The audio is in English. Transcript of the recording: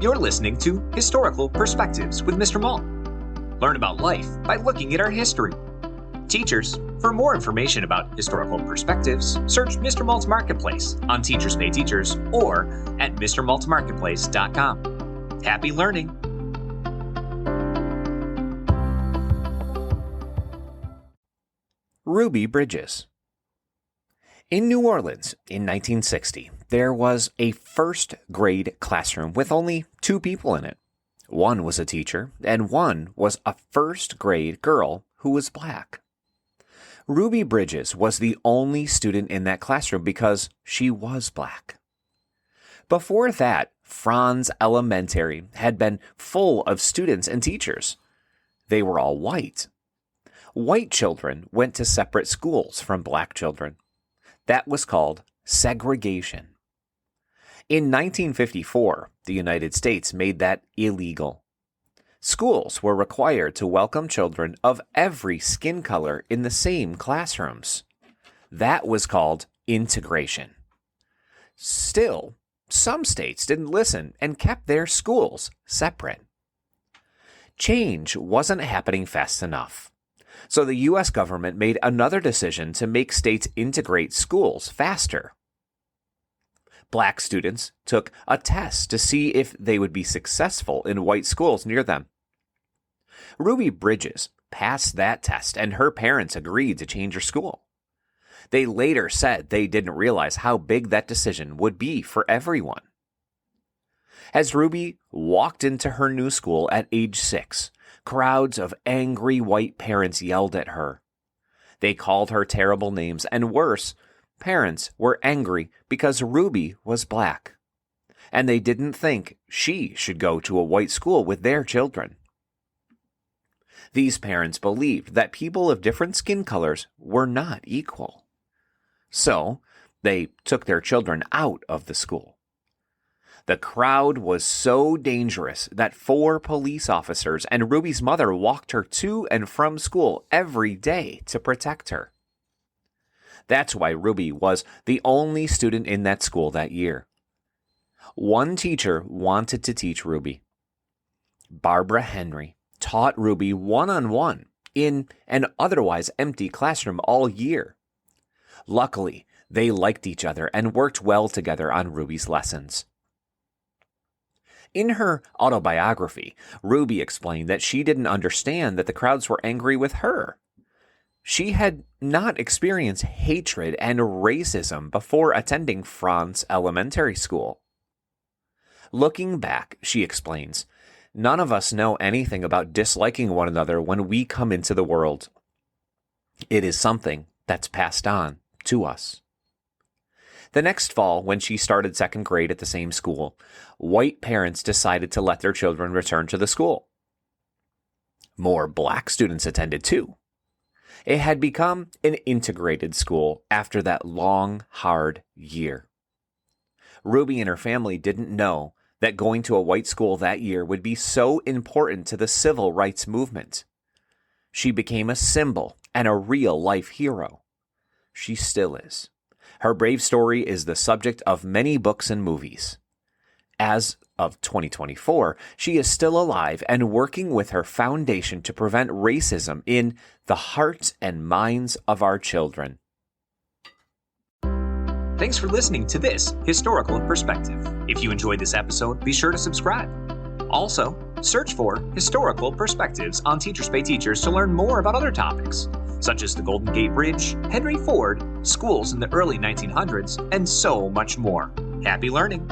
You're listening to Historical Perspectives with Mr. Malt. Learn about life by looking at our history. Teachers, for more information about historical perspectives, search Mr. Malt's Marketplace on Teachers Pay Teachers or at mrmaltmarketplace.com. Happy learning! Ruby Bridges. In New Orleans in 1960, there was a first grade classroom with only 2 people in it. One was a teacher, and one was a first grade girl who was black. Ruby Bridges was the only student in that classroom because she was black. Before that, Franz Elementary had been full of students and teachers. They were all white. White children went to separate schools from black children. That was called segregation. In 1954, the United States made that illegal. Schools were required to welcome children of every skin color in the same classrooms. That was called integration. Still, some states didn't listen and kept their schools separate. Change wasn't happening fast enough. So the U.S. government made another decision to make states integrate schools faster. Black students took a test to see if they would be successful in white schools near them. Ruby Bridges passed that test, and her parents agreed to change her school. They later said they didn't realize how big that decision would be for everyone. As Ruby walked into her new school at age 6, crowds of angry white parents yelled at her. They called her terrible names, and worse, parents were angry because Ruby was black, and they didn't think she should go to a white school with their children. These parents believed that people of different skin colors were not equal. So, they took their children out of the school. The crowd was so dangerous that 4 police officers and Ruby's mother walked her to and from school every day to protect her. That's why Ruby was the only student in that school that year. One teacher wanted to teach Ruby. Barbara Henry taught Ruby one-on-one in an otherwise empty classroom all year. Luckily, they liked each other and worked well together on Ruby's lessons. In her autobiography, Ruby explained that she didn't understand that the crowds were angry with her. She had not experienced hatred and racism before attending Franz Elementary School. Looking back, she explains, none of us know anything about disliking one another when we come into the world. It is something that's passed on to us. The next fall, when she started 2nd grade at the same school, white parents decided to let their children return to the school. More black students attended too. It had become an integrated school after that long, hard year. Ruby and her family didn't know that going to a white school that year would be so important to the civil rights movement. She became a symbol and a real-life hero. She still is. Her brave story is the subject of many books and movies. As of 2024, she is still alive and working with her foundation to prevent racism in the hearts and minds of our children. Thanks for listening to this Historical Perspective. If you enjoyed this episode, be sure to subscribe. Also, search for Historical Perspectives on Teachers Pay Teachers to learn more about other topics, such as the Golden Gate Bridge, Henry Ford, schools in the early 1900s, and so much more. Happy learning!